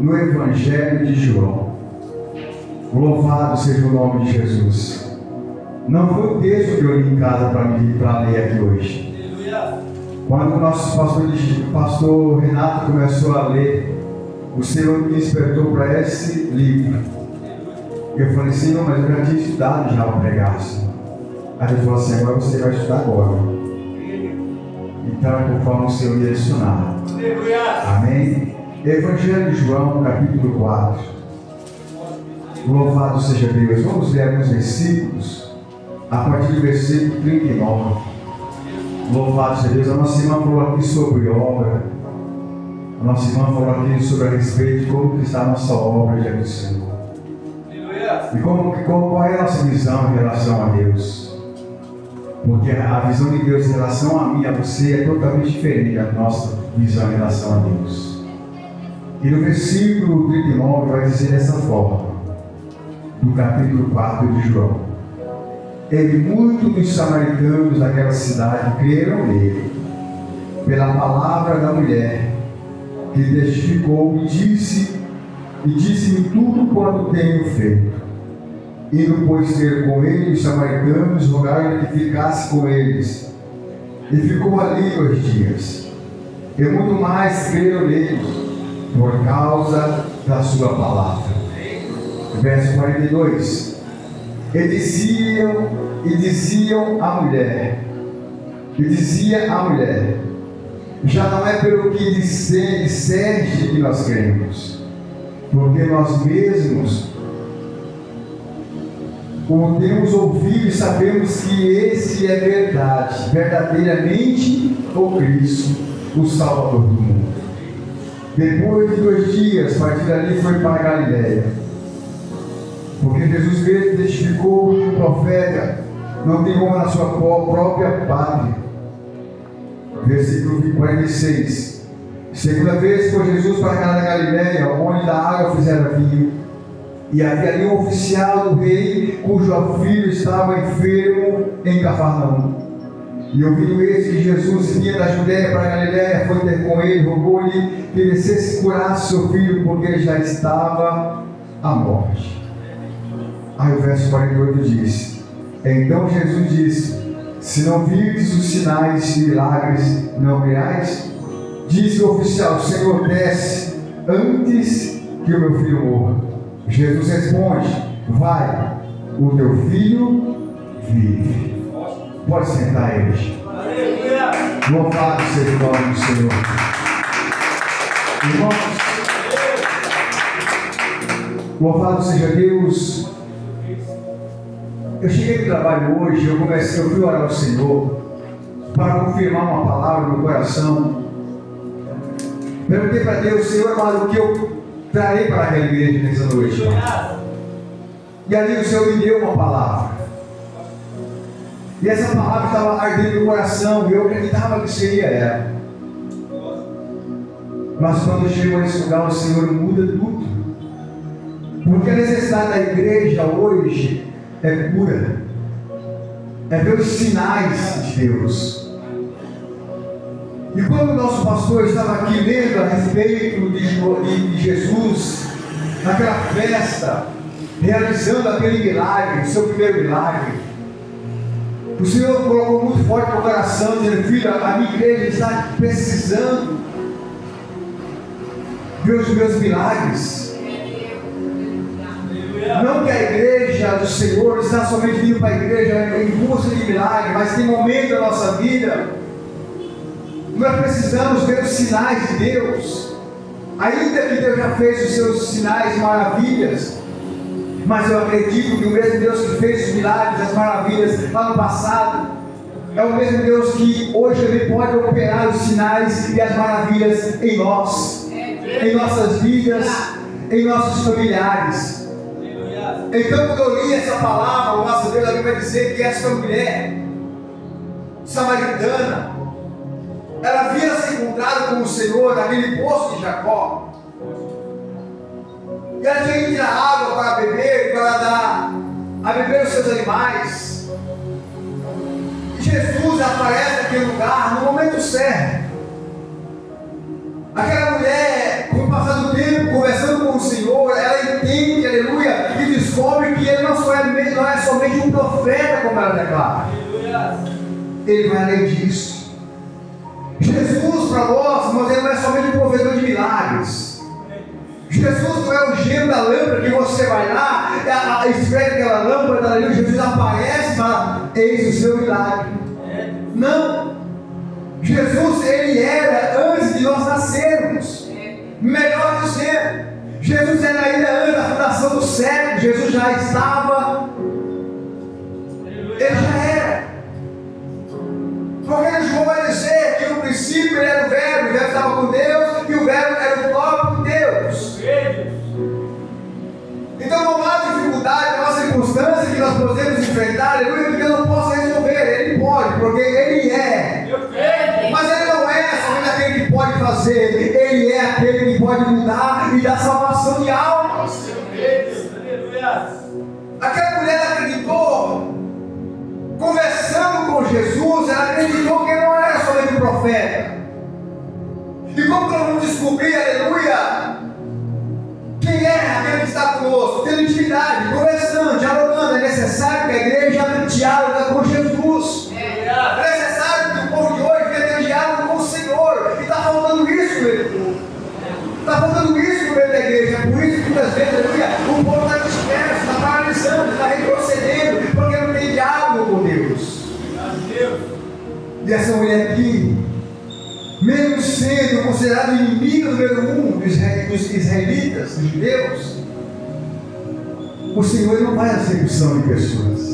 no Evangelho de João. Louvado seja o nome de Jesus. Não foi o texto que eu li em casa para ler aqui hoje. Quando o nosso pastor Renato começou a ler, o Senhor me despertou para esse livro. Eu falei, Senhor, mas eu já tinha estudado já para pregar. Aí ele falou assim, agora você vai estudar agora. Então é conforme o Senhor direcionar. Amém? Evangelho de João, capítulo 4. Louvado seja Deus. Vamos ler alguns versículos, a partir do versículo 39. Louvado seja Deus. A nossa irmã falou aqui sobre obra. A nossa irmã falou aqui sobre a respeito de como está a nossa obra diante do Senhor. E qual é a nossa visão em relação a Deus? Porque a visão de Deus em relação a mim e a você é totalmente diferente da nossa visão em relação a Deus. E no versículo 39 vai dizer dessa forma, do capítulo 4 de João: E muitos dos samaritanos daquela cidade creram nele, pela palavra da mulher, que testificou e disse-me tudo quanto tenho feito. Indo, pois, ter com ele, os samaritanos rogaram que ficasse com eles. E ficou ali 2 dias. E muito mais creram nele, por causa da sua palavra. Verso 42. E diziam à mulher, já não é pelo que disseste que nós cremos, porque nós mesmos o temos ouvido e sabemos que esse é verdade, verdadeiramente o Cristo, o Salvador do mundo. Depois de 2 dias, partir dali foi para a Galileia, porque Jesus mesmo testificou que o profeta não tem honra na sua própria pátria. Versículo 46. Segunda vez foi Jesus para a da Galileia, onde da água fizeram vinho. E havia ali um oficial do rei, cujo filho estava enfermo em Cafarnaum. E ouvindo esse que Jesus vinha da Judéia para a Galileia, foi ter com ele, rogou-lhe que descesse e curasse seu filho, porque já estava à morte. Aí o verso 48 diz: Então Jesus disse: Se não virdes os sinais e milagres, não creais? Disse o oficial: Senhor, desce antes que o meu filho morra. Jesus responde: Vai, o teu filho vive. Pode sentar, eles. Louvado seja o nome do Senhor. Irmãos, louvado seja Deus. Eu cheguei no trabalho hoje, eu fui orar ao Senhor para confirmar uma palavra no meu coração. Perguntei para Deus: Senhor amado, o que eu trarei para a igreja nessa noite? E ali o Senhor me deu uma palavra. E essa palavra estava ardendo no coração, e eu acreditava que seria ela. Mas quando chegou nesse lugar, o Senhor muda tudo. Porque a necessidade da igreja hoje é cura, é ver os sinais de Deus. E quando o nosso pastor estava aqui lendo a respeito de Jesus, naquela festa, realizando aquele milagre, seu primeiro milagre, o Senhor colocou muito forte no coração, dizendo: Filho, a minha igreja está precisando ver os meus milagres. Não que a igreja do Senhor está somente vindo para a igreja em busca de milagre, mas tem momento da nossa vida nós precisamos ver os sinais de Deus. Ainda que Deus já fez os seus sinais e maravilhas, mas eu acredito que o mesmo Deus que fez os milagres, as maravilhas lá no passado, é o mesmo Deus que hoje Ele pode operar os sinais e as maravilhas em nós, em nossas vidas, em nossos familiares. Então, quando eu li essa palavra, o nosso Deus vai dizer que essa mulher samaritana, ela havia se encontrado com o Senhor naquele poço de Jacó, e ela tinha que tirar água para beber, para dar a beber os seus animais. E Jesus aparece naquele lugar no momento certo. Aquela mulher, com o passar do tempo, conversando ele vai além disso. Jesus para nós, irmãos, ele não é somente um provedor de milagres. Jesus não é o gênio da lâmpada que você vai lá, esfrega aquela lâmpada, ali, Jesus aparece e fala, eis o seu milagre. Não. Jesus, ele era antes de nós nascermos. Melhor dizendo, Jesus era ainda antes da fundação do século. Jesus já estava. Ele já era. Porque João vai dizer que no princípio ele era o verbo estava com Deus, e o verbo era o próprio Deus. Então não há dificuldade, não há circunstância que nós podemos enfrentar, aleluia, porque eu não posso resolver. Ele pode, porque ele é. Mas ele não é somente aquele que pode fazer, ele é aquele que pode mudar e dar salvação de almas. Aquela mulher acreditou, conversando com Jesus, ela acreditou que ele não era somente um profeta. E como nós vamos descobrir, aleluia, quem é aquele que está conosco, tendo intimidade, conversando, dialogando, é necessário que a igreja dialogue com Jesus. É necessário que o povo de hoje venha ter diálogo com o Senhor. E está faltando isso no meio do povo. Está faltando isso no meio da igreja. É por isso que muitas vezes, aleluia, o povo está disperso, está paralisando, está retrocedendo, porque não tem diálogo com Deus. E essa mulher aqui, mesmo sendo considerada inimiga número 1 dos israelitas, dos judeus, o Senhor não faz acepção de pessoas.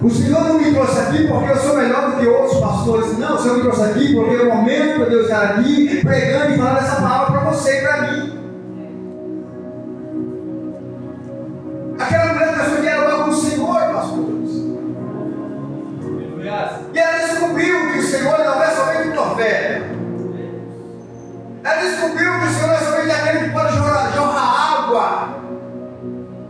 O Senhor não me trouxe aqui porque eu sou melhor do que outros pastores. Não, o Senhor me trouxe aqui porque é o momento para Deus estar aqui pregando e falando essa palavra para você e para mim. Aquela mulher começou a dialogar com o Senhor, pastores. E ela descobriu que o Senhor não é somente um profeta. Ela descobriu que o Senhor não é somente aquele que pode jorrar água.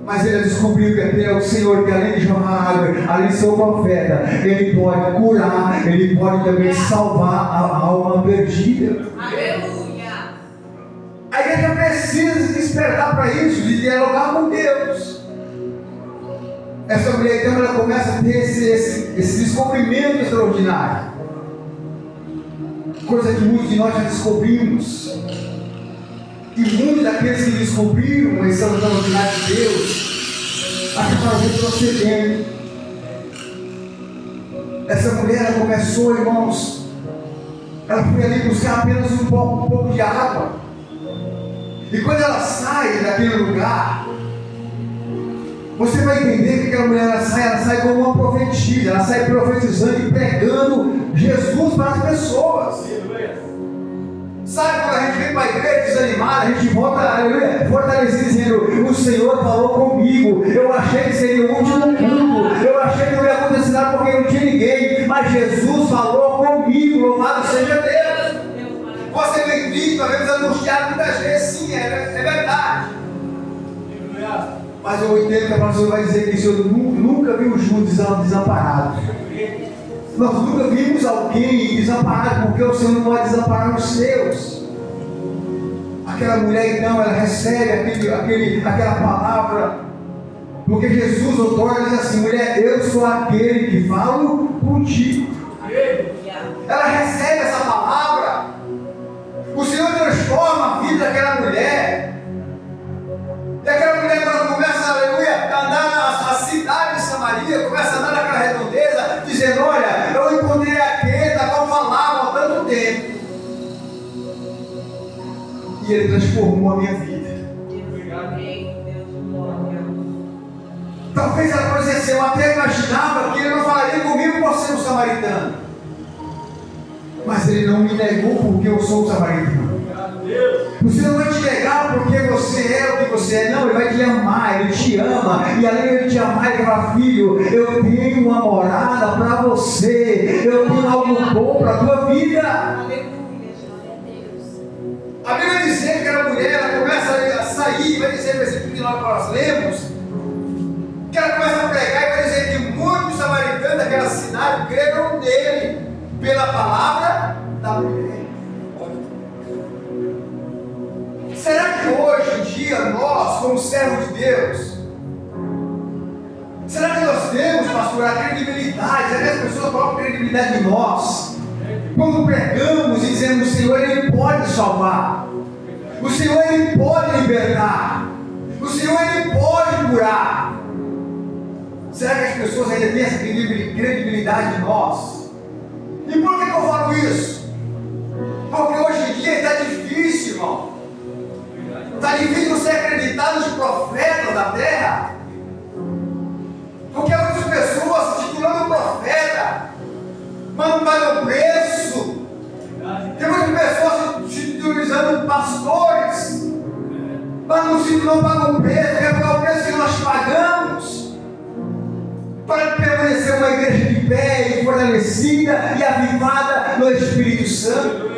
Mas ele descobriu que aquele é o Senhor que, além de jorrar água, além de ser um profeta, ele pode curar, ele pode também salvar a alma perdida. Aleluia! A igreja precisa se despertar para isso, de dialogar com Deus. Essa mulher, então, ela começa a ter esse descobrimento extraordinário. Coisa que muitos de nós já descobrimos. E muitos daqueles que descobriram essa extraordinária de Deus acabaram retrocedendo. Essa mulher, ela começou, irmãos, ela foi ali buscar apenas um pouco de água. E quando ela sai daquele lugar, você vai entender que aquela mulher ela sai como uma profetisa, ela sai profetizando e pregando Jesus para as pessoas. Sabe quando a gente vem para a igreja desanimada, a gente volta, aleluia, fortalecido, dizendo: o Senhor falou comigo, eu achei que seria o último culto, eu achei que não ia acontecer nada porque não tinha ninguém, mas Jesus falou comigo, louvado seja Deus. Você vem triste, nós vemos angustiado muitas vezes, sim, é verdade. Mas eu entendo que a palavra vai dizer que o Senhor nunca viu o justo desamparado. Nós nunca vimos alguém desamparado, porque o Senhor não vai desamparar os seus. Aquela mulher, então, ela recebe aquela palavra, porque Jesus outorga e diz assim: mulher, eu sou aquele que falo contigo. Ela recebe essa palavra, o Senhor transforma a vida daquela mulher. E aquela mulher, quando começa, aleluia, a andar na cidade de Samaria, começa a andar naquela redondeza, dizendo: olha, eu encontrei aquele da qual falava há tanto tempo, e ele transformou a minha vida. Talvez ela possa dizer assim: eu até imaginava que ele não falaria comigo por ser um samaritano, mas ele não me negou porque eu sou um samaritano. Você não vai te negar porque você é o que você é, não, ele vai te amar, ele te ama, e além de ele te amar, ele fala: filho, eu tenho uma morada para você, eu tenho algo bom para a tua vida. A Bíblia diz que aquela mulher, ela começa a sair, vai dizer no versículo que nós lemos, que ela começa a pregar e vai dizer que muitos samaritanos daquela cidade creram nele pela palavra da mulher. Será que hoje em dia nós, como servos de Deus, será que nós temos, pastor, a credibilidade? Será que as pessoas nossa própria credibilidade em nós. Quando pregamos e dizemos: o Senhor, Ele pode salvar, o Senhor, Ele pode libertar, o Senhor, Ele pode curar. Será que as pessoas ainda têm essa credibilidade em nós? E por que eu falo isso? Porque hoje em dia está difícil, irmão. Está difícil você acreditar nos profetas da terra. Porque muitas pessoas se titulando profeta, mas não pagam preço. Tem muitas pessoas se titulando pastores, mas não pagam preço. Quer pagar o preço que nós pagamos para permanecer uma igreja de pé e fortalecida e avivada no Espírito Santo.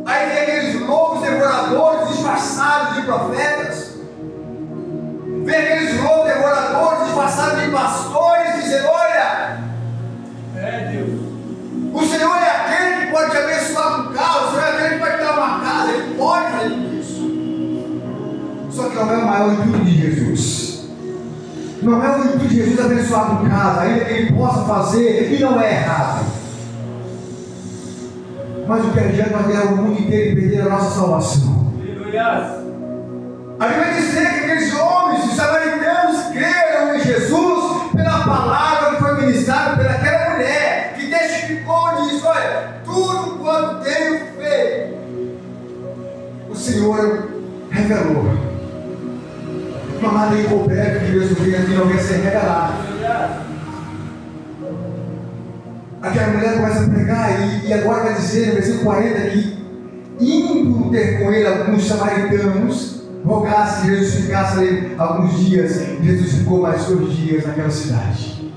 Aí tem aqueles lobos devoradores disfarçados de profetas. Vem aqueles lobos devoradores disfarçados de pastores dizendo: olha, Deus, o Senhor é aquele que pode te abençoar com carro, o Senhor é aquele que pode te dar uma casa, Ele pode fazer isso. Só que não é o maior intuito de Jesus. Não é o intuito de Jesus abençoar com casa, ainda que Ele possa fazer, e não é errado. Mas o que adianta nós ganhar o mundo inteiro e perder a nossa salvação? A Bíblia vai dizer que aqueles homens, os samaritanos, creram em Jesus pela palavra que foi ministrada pelaquela mulher, que testificou e disse: olha, tudo quanto tenho feito, o Senhor revelou. Não há nem encoberto que Deus não vai ser revelado. Aquela mulher começa a pregar e agora vai dizer no versículo 40 que, indo ter com ele alguns samaritanos, rogasse que Jesus ficasse ali alguns dias. Jesus ficou mais 2 dias naquela cidade,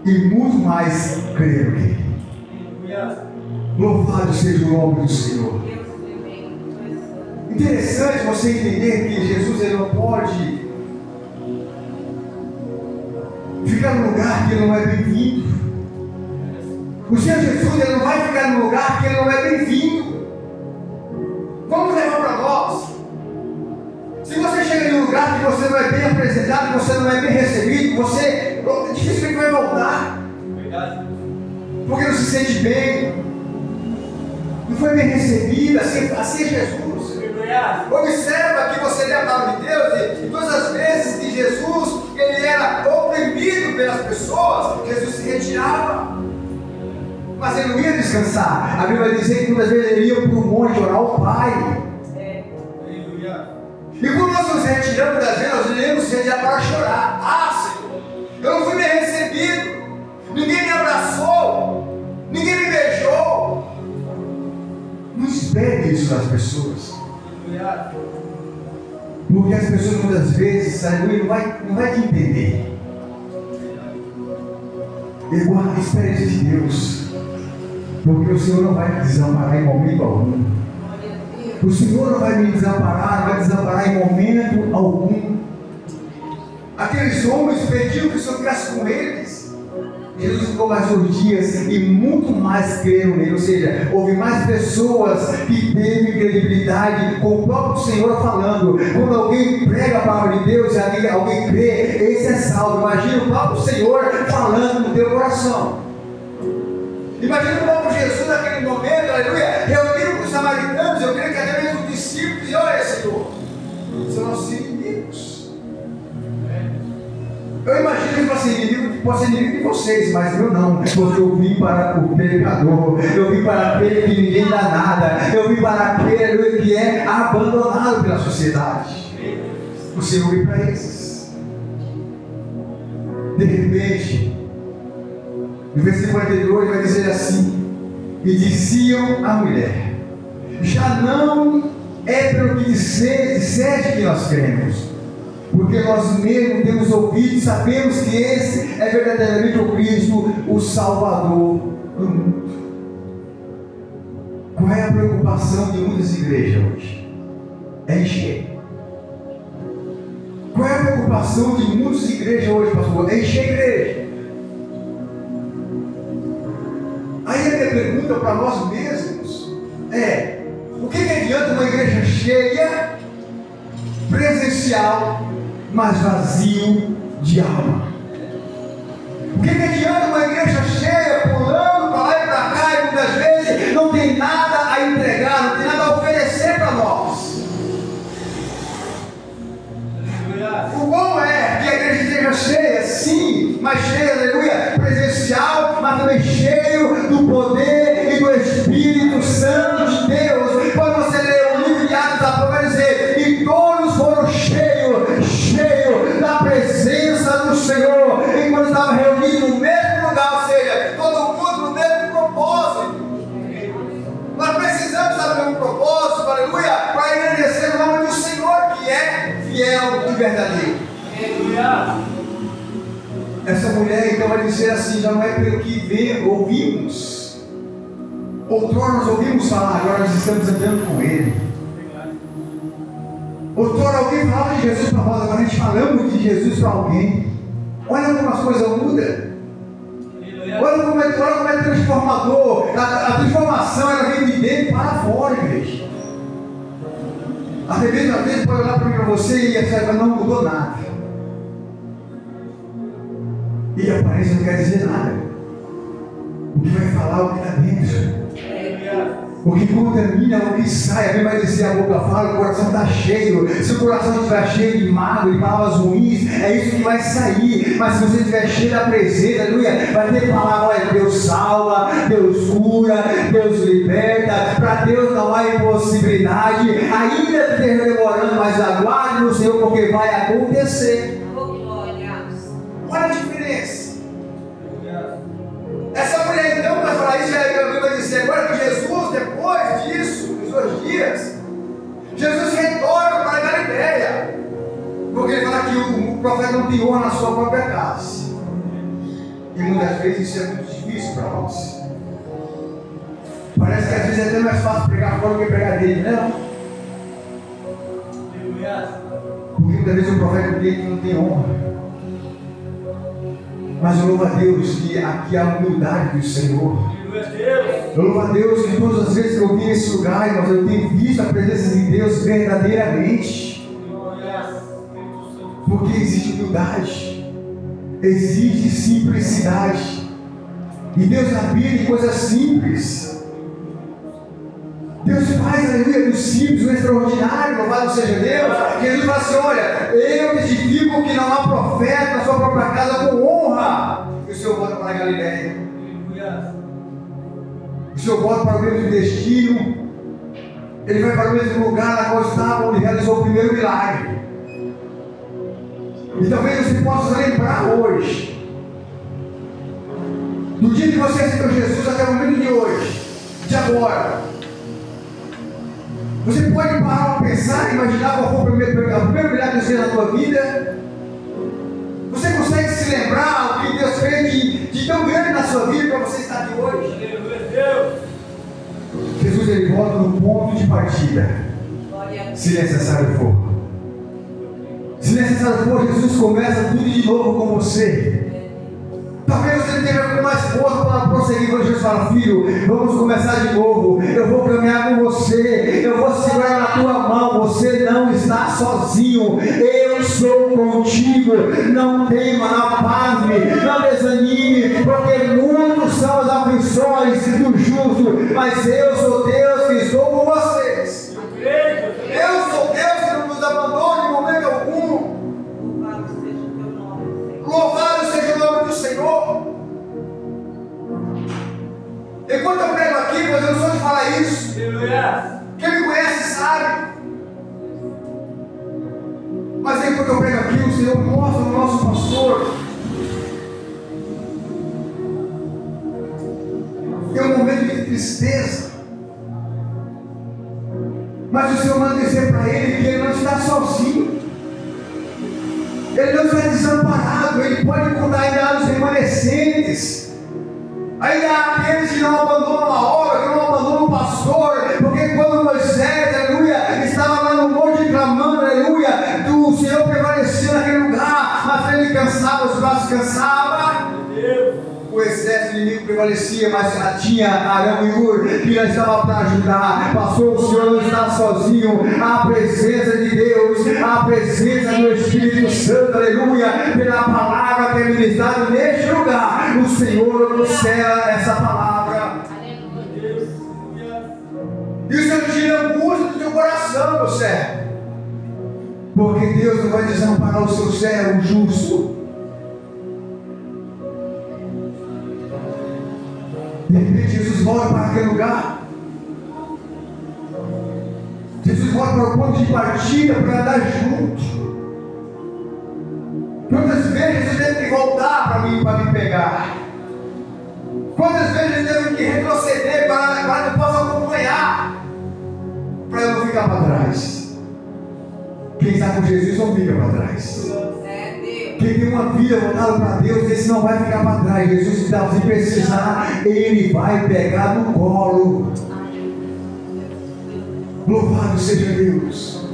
e muito mais creram nele. Louvado seja o nome do Senhor. Interessante você entender que Jesus, Ele não pode ficar num lugar que Ele não é bem-vindo. O Senhor Jesus, Ele não vai ficar num lugar que Ele não é bem-vindo. Vamos levar para nós. Se você chega em um lugar que você não é bem apresentado, que você não é bem recebido, você dificilmente vai voltar. Porque não se sente bem, não foi bem recebido. Assim é Jesus. Observa que você lê a palavra de Deus e todas as vezes que Jesus ele era oprimido pelas pessoas, Jesus se retirava. Mas ele não ia descansar. A Bíblia vai dizer que muitas vezes ele ia para o monte orar ao Pai. E quando nós nos retiramos das vezes, nós iremos nos retirar para chorar. Ah, Senhor, eu não fui bem recebido, ninguém me abraçou, ninguém me beijou. Não espere isso das pessoas, porque as pessoas muitas vezes não vai te entender. Espere isso de Deus, porque o Senhor não vai te desamparar em momento algum. O Senhor não vai me desamparar, não vai desamparar em momento algum. Aqueles homens pediram que o Senhor ficasse com eles. Jesus ficou mais 2 dias e muito mais creram nele. Ou seja, houve mais pessoas que teve credibilidade com o próprio Senhor falando. Quando alguém prega a palavra de Deus e alguém crê, esse é salvo. Imagina o próprio Senhor falando no teu coração. Imagina o próprio Jesus naquele momento, aleluia, reunido com os samaritanos. Eu creio que até mesmo os discípulos diziam: olha, Senhor, são nossos inimigos. Eu imagino que pode ser inimigo de vocês, mas eu não, porque eu vim para o pecador, eu vim para aquele que ninguém dá nada, eu vim para aquele que é abandonado pela sociedade. O Senhor veio para esses. De repente, no versículo 42 vai dizer assim: e diziam à mulher: já não é pelo que disseste que nós cremos, porque nós mesmos temos ouvido e sabemos que esse é verdadeiramente o Cristo, o Salvador do mundo. Qual é a preocupação de muitas igrejas hoje? É encher. Qual é a preocupação de muitas igrejas hoje, pastor? É encher a igreja. Aí a minha pergunta para nós mesmos é: o que adianta uma igreja cheia, presencial, mas vazio de alma? O Que adianta uma igreja cheia, pulando para lá e para cá, e muitas vezes não tem nada a entregar, não tem nada a oferecer para nós. O bom é que a igreja esteja cheia, sim, mas cheia, aleluia, presencial, mas também cheio do poder e do Espírito Santo de Deus. Quando você lê o livro de Atos da Apóstolos, vai dizer, e todos foram cheios da presença do Senhor, e quando estavam reunidos no mesmo lugar, ou seja, todo mundo no mesmo propósito. Nós precisamos saber um propósito, aleluia, para engrandecer o nome do Senhor, que é fiel e verdadeiro. Essa mulher então vai dizer assim, já não é pelo que ouvimos. Outrora nós ouvimos falar, agora nós estamos andando com Ele. Outrora alguém falava de Jesus para nós, agora a gente falamos de Jesus para alguém. Olha como as coisas mudam. Olha como é transformador. A transformação ela vem de dentro para fora, igreja. Até mesmo às vezes pode olhar para mim, para você, e essa não mudou nada. E a aparência não quer dizer nada. O que vai falar é o que está dentro. O que contamina, o que sai. Alguém vai dizer, a boca fala, o coração está cheio. Se o coração estiver cheio de mágoa, de palavras ruins, é isso que vai sair. Mas se você estiver cheio da presença, aleluia, vai ter palavra, olha, Deus salva, Deus cura, Deus liberta. Para Deus não há impossibilidade. Ainda esteja demorando, mas aguarde no Senhor, porque vai acontecer. Olha a diferença. Essa mulher então vai falar isso, e vai dizer agora que Jesus, depois disso, nos 2 dias, Jesus retorna para a Galileia, porque ele fala que o profeta não tem honra na sua própria casa, e muitas vezes isso é muito difícil para nós. Parece que às vezes é até mais fácil pregar fora do que pregar dele, não? Porque muitas vezes o profeta dele não tem honra. Mas eu louvo a Deus que aqui há a humildade do Senhor. Eu louvo a Deus que todas as vezes que eu vim nesse lugar, irmãos, eu tenho visto a presença de Deus verdadeiramente. Porque existe humildade, existe simplicidade. E Deus habita em coisas simples. Deus faz, aleluia, do simples, do extraordinário, louvado seja Deus. Jesus fala assim, olha, eu testifico que não há profeta na sua própria casa com honra. E o Senhor volta para a Galileia. O Senhor volta para o mesmo destino. Ele vai para o mesmo lugar na qual estava, onde realizou o primeiro milagre. E talvez você possa lembrar hoje do dia que você aceitou Jesus até o momento de hoje, de agora. Você pode parar para pensar, imaginar qual foi o primeiro milagre que Deus fez na tua vida? Você consegue se lembrar o que Deus fez de tão grande na sua vida para você estar aqui hoje? Jesus ele volta no ponto de partida, se necessário for. Se necessário for, Jesus começa tudo de novo com você. Talvez você esteja com mais força para prosseguir, quando Jesus fala, filho, vamos começar de novo, eu vou caminhar com você, eu vou segurar na tua mão, você não está sozinho, eu sou contigo, não tema, não pasme, não desanime, porque muitos são as aflições do justo, mas eu sou Deus que estou com vocês. Eu sou Deus que não nos abandona em momento algum. Louvado seja o nome do Senhor. Enquanto eu prego aqui, mas eu não sou de falar isso. Quem me conhece sabe. Mas enquanto eu prego aqui, o Senhor mostra o nosso pastor. É um momento de tristeza. Mas o Senhor manda dizer para ele que ele não está sozinho. Ele não está desamparado, ele pode contar ainda os remanescentes. Ainda há aqueles que não abandonam a obra, que não abandonam o pastor, porque quando Moisés, aleluia, estava lá no monte clamando, aleluia, o Senhor prevaleceu naquele lugar, mas ele cansava, os braços cansavam, o exército inimigo prevalecia, mas tinha Arão e Ur que já estava para ajudar. Pastor, o Senhor não está sozinho. A presença de Deus, a presença do Espírito Santo, aleluia, pela palavra que é ministrada neste lugar, o Senhor processa essa palavra. E o Senhor tira a angústia do teu coração, meu servo, porque Deus não vai desamparar o seu servo justo. De repente Jesus volta para aquele lugar. Jesus volta para o ponto de partida para andar junto. Quantas vezes Jesus teve que voltar para me pegar? Quantas vezes ele teve que retroceder para que eu possa acompanhar, para eu não ficar para trás? Quem está com Jesus não fica para trás. Quem tem uma vida voltada para Deus, esse não vai ficar para trás. Jesus está, se precisar, Ele vai pegar no colo. Louvado seja Deus.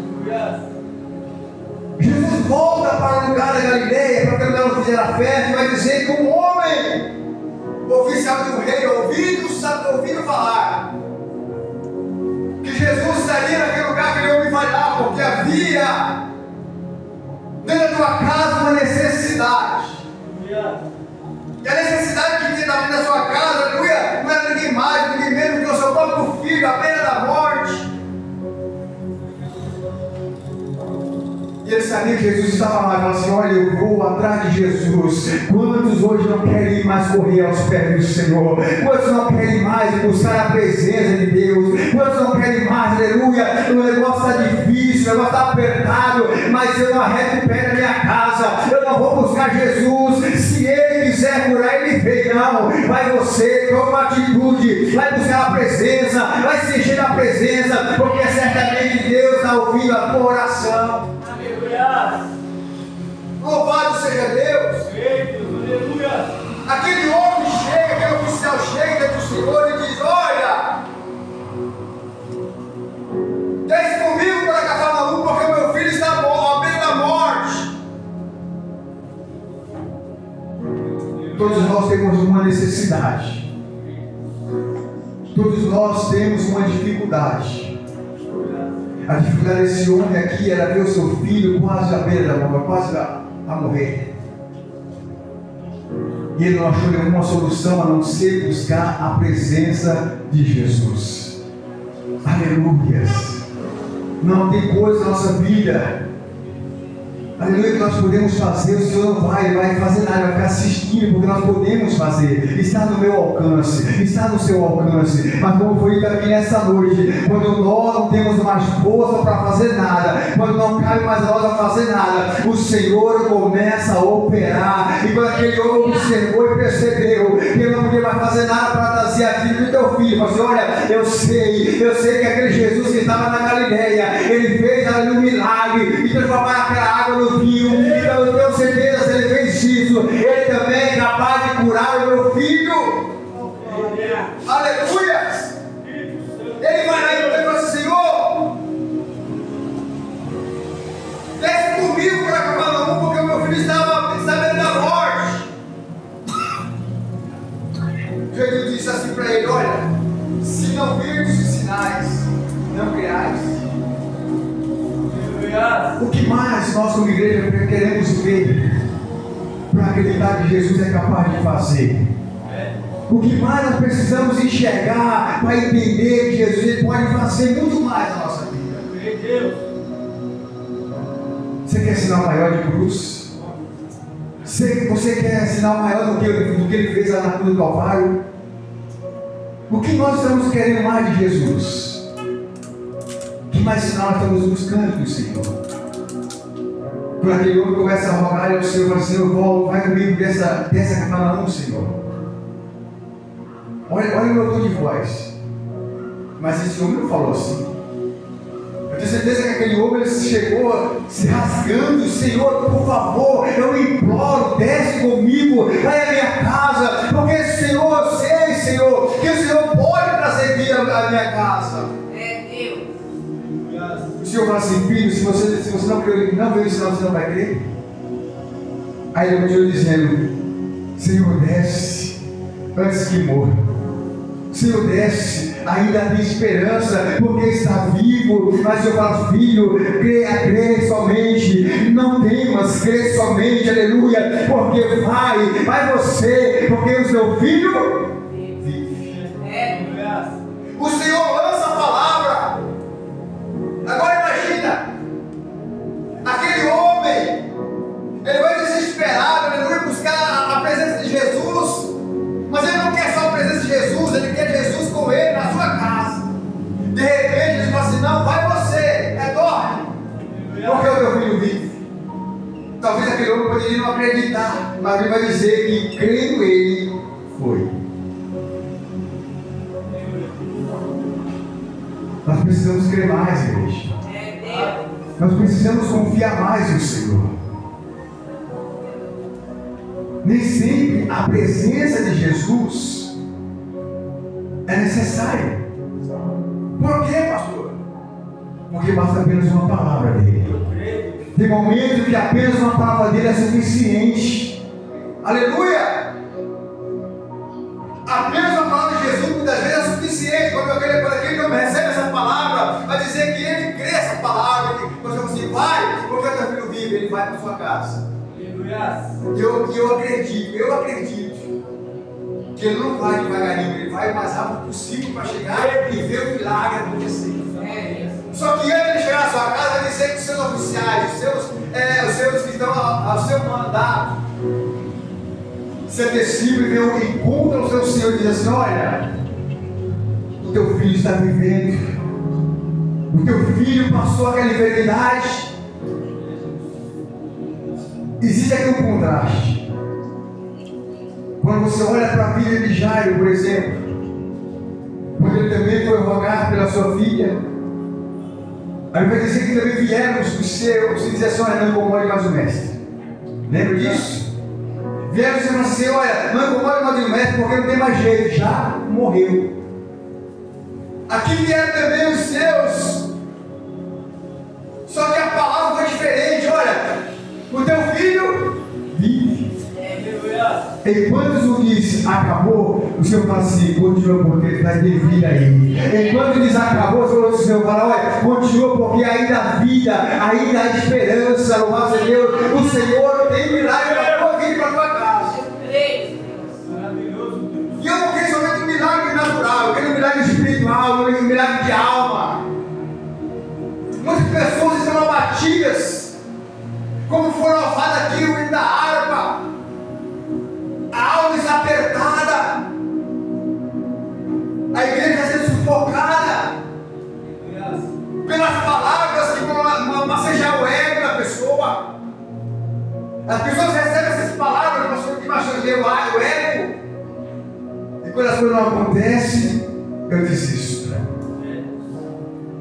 Jesus volta para o lugar da Galileia, para que ela não fizer a festa, e vai dizer que um homem, oficial do rei, ouvindo falar que Jesus estaria naquele lugar que ele ouviu falar, porque havia dentro da tua casa uma necessidade. E a necessidade que tinha dentro da sua casa, aleluia, não era ninguém mais, ninguém menos do que o seu próprio filho, à beira da morte. E ele sabia que Jesus estava lá, e falou assim: olha, eu vou atrás de Jesus. Quantos hoje não querem mais correr aos pés do Senhor? Quantos não querem mais buscar a presença de Deus? Quantos não querem mais, aleluia? O negócio está difícil, o negócio está apertado, mas eu não arredo o pé da minha casa, eu não vou buscar Jesus. Se Ele quiser curar, Ele vem. Não, vai você, toma uma atitude, vai buscar a presença, vai se encher da presença, porque certamente Deus está ouvindo a tua oração. Louvado seja Deus. Aleluia. Aquele homem chega, aquele oficial chega do Senhor e diz: olha, desce comigo para Cafarnaum, porque meu filho está à beira da morte. Todos nós temos uma necessidade. Todos nós temos uma dificuldade. A dificuldade desse homem aqui era ver o seu filho quase à beira da morte, quase a morrer. E ele não achou nenhuma solução a não ser buscar a presença de Jesus. Aleluias. Não tem coisa na nossa vida, aleluia, que nós podemos fazer, o Senhor não vai fazer nada, vai ficar assistindo, porque nós podemos fazer, está no meu alcance, está no seu alcance. Mas como foi também nessa noite, quando nós não temos mais força para fazer nada, quando não cabe mais a nós a fazer nada, o Senhor começa a operar. E quando aquele homem observou e percebeu que ele não podia mais fazer nada para trazer a vida do teu filho, falou assim: olha, eu sei que aquele Jesus que estava na Galileia, ele fez ali um milagre e transformar aquela água no vinho. Então eu tenho certeza, se ele fez isso, ele também é capaz de curar o meu filho. Aleluia. Ele vai lá e fala assim: Senhor, desce comigo para Cafarnaum, porque o meu filho estava sabendo da morte. Jesus disse assim para ele: olha, se não virdes os sinais, não criais. O que mais nós como igreja queremos ver para acreditar que Jesus é capaz de fazer? O que mais nós precisamos enxergar para entender que Jesus ele pode fazer muito mais na nossa vida? Você quer sinal maior de cruz? Você quer sinal maior do que ele fez lá na cruz do Calvário? O que nós estamos querendo mais de Jesus? Que mais sinal nós estamos buscando do Senhor? Quando aquele homem começa a rogar ao Senhor, fala: Senhor, vai comigo dessa Cafarnaum, Senhor. Olha o meu tom de voz. Mas esse homem não falou assim. Eu tenho certeza que aquele homem ele chegou se rasgando: Senhor, por favor, eu imploro, desce comigo, vai à minha casa, porque Senhor, eu sei, Senhor, que o Senhor pode trazer vida à minha casa. O Senhor fala assim: filho, se você não crê, não vê o sinal, você não vai crer. Aí ele continuou dizendo: Senhor, desce. antes que morra. Senhor, desce, ainda tem esperança, porque está vivo. Mas eu falo, filho, crê somente, não temas, crê somente, aleluia, porque vai você, porque o seu filho vive. O Senhor lança a palavra. Agora imagina, aquele homem, ele vai desesperado, aleluia, buscar a presença de Jesus. Mas ele não quer só a presença de Jesus, ele quer Jesus com ele na sua casa. De repente ele fala assim: não, vai você, dorme, porque o teu filho vive. Talvez aquele homem poderia não acreditar, mas ele vai dizer que crendo ele, foi. Nós precisamos crer mais, igreja. Nós precisamos confiar mais no Senhor. Nem sempre a presença de Jesus é necessária. Por quê, pastor? Porque basta apenas uma palavra dele. Tem momentos que apenas uma palavra dele é suficiente. Aleluia! Apenas uma palavra de Jesus muitas vezes é suficiente. Quando aquele homem recebe essa palavra, vai dizer que ele crê essa palavra. Você vai assim: vai, porque o teu filho vive, ele vai para sua casa. Eu acredito que ele não vai devagarinho, ele vai o mais rápido possível para chegar e ver o milagre acontecer. Só que antes de ele chegar à sua casa, ele dizer que os seus oficiais, os seus que estão ao seu mandato, se antecipam e encontram o seu Senhor e dizem assim: olha, o teu filho está vivendo, o teu filho passou aquela enfermidade. Existe aqui um contraste. Quando você olha para a filha de Jairo, por exemplo, quando ele também foi rogar pela sua filha, aí vai dizer que também vieram os seus e dizer assim: olha, não incomode mais o mestre. Lembra disso? Vieram dizer assim: olha, não incomode mais o mestre, porque não tem mais jeito, já morreu. Aqui vieram também os seus, só que a palavra foi diferente. Olha, o teu filho vive. Enquanto o diz acabou, o Senhor fala assim: continua, porque ele vai ter vida aí. Enquanto diz acabou, o Senhor fala: olha, continua, porque ainda há vida, ainda há esperança. Louvado seja Deus, o Senhor tem milagre para a tua vida e para a tua casa. E eu não quero somente um milagre natural, eu quero um milagre espiritual, eu quero um milagre de alma. Muitas pessoas estão abatidas, como foram alçadas aqui no meio da harpa. A alma está apertada, a igreja está sendo sufocada pelas palavras que vão massagear o ego da pessoa. As pessoas recebem essas palavras que massageiam o ego, e quando as coisas não acontecem, eu desisto.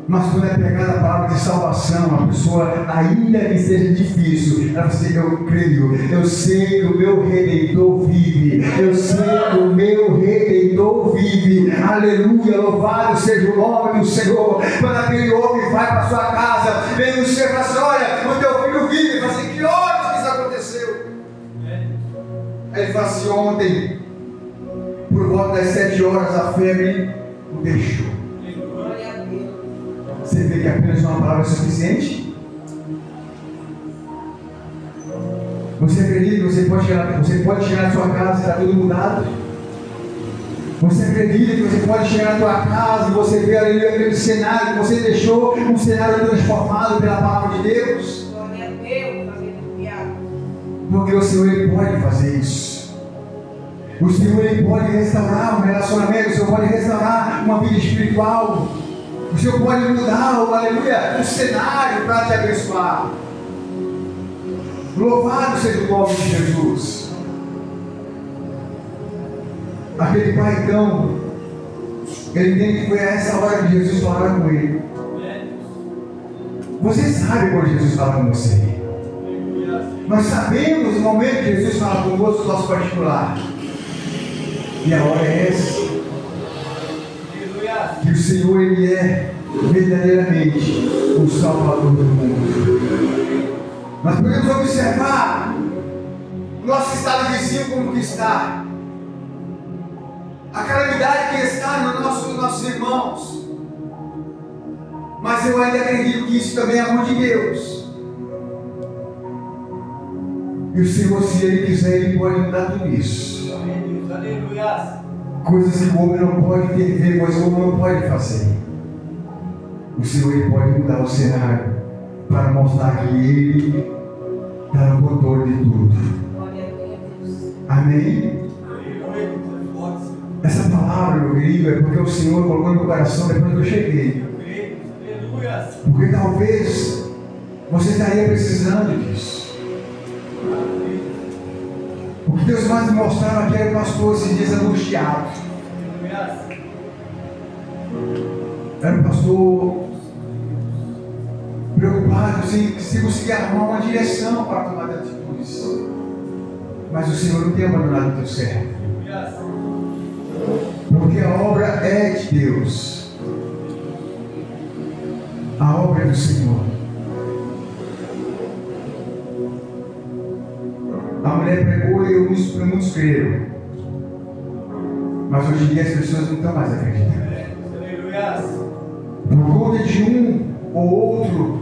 Mas quando é pegada a palavra de salvação, a pessoa, ainda que seja difícil, ela vai dizer: eu creio, eu sei que o meu Redentor vive, eu sei que o meu Redentor vive. Aleluia, louvado seja o nome do Senhor. Quando aquele homem vai para sua casa, vem o Senhor e fala assim: olha, o teu filho vive. Fala assim: que horas que isso aconteceu? Aí ele fala assim: ontem, por volta das 7 horas, a febre o deixou. Você vê que apenas uma palavra é suficiente? Você acredita que você pode chegar na sua casa e está tudo mudado? Você acredita que você pode chegar na sua casa e você vê ali aquele cenário que você deixou, um cenário transformado pela palavra de Deus? Porque o Senhor, Ele pode fazer isso. O Senhor, Ele pode restaurar um relacionamento, o Senhor pode restaurar uma vida espiritual. O Senhor pode mudar, aleluia, o cenário para te abençoar. Louvado seja o nome de Jesus. Aquele pai, então, ele entende que foi a essa hora que Jesus falava com ele. Você sabe quando Jesus fala com você. Nós sabemos o momento que Jesus fala conosco, nosso particular. E a hora é essa. Que o Senhor, Ele é verdadeiramente o Salvador do mundo. Nós podemos observar o nosso estado vizinho como que está. a calamidade que está nos nossos irmãos. Mas eu ainda acredito que isso também é amor de Deus. E o Senhor, se Ele quiser, Ele pode mudar tudo isso. Coisas que o homem não pode entender, coisas que o homem não pode fazer. O Senhor, Ele pode mudar o cenário para mostrar que Ele está no controle de tudo. Amém? Essa palavra, meu querido, é porque o Senhor colocou no meu coração depois que eu cheguei. Porque talvez você estaria precisando disso. O que Deus mais me mostrava aqui era o pastor esses dias angustiado. Era um pastor preocupado se conseguir arrumar uma direção para tomar atitudes. Mas o Senhor não tem abandonado o teu servo. Porque a obra é de Deus. A obra é do Senhor. A mulher pregou e muitos creram. Mas hoje em dia as pessoas não estão mais acreditando. Por conta de um ou outro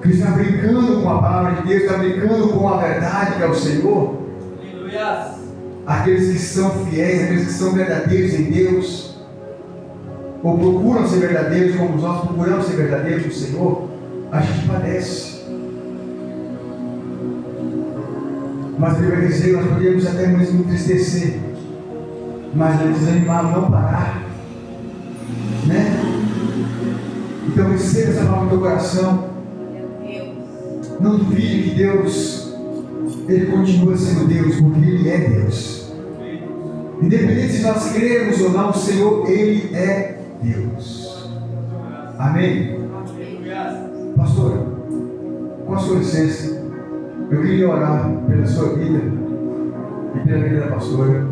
que está brincando com a palavra de Deus, está brincando com a verdade que é o Senhor. Aqueles que são fiéis, aqueles que são verdadeiros em Deus, ou procuram ser verdadeiros como nós procuramos ser verdadeiros no Senhor, a gente padece. Mas Ele vai dizer, nós podemos até mesmo entristecer, mas não desanimar, não parar, né? Então receba essa palavra no teu coração. Não duvide que Deus, Ele continua sendo Deus, porque Ele é Deus. Independente se nós cremos ou não, o Senhor, Ele é Deus. Amém? Pastor, com a sua licença, eu queria orar pela sua vida e pela vida da pastora.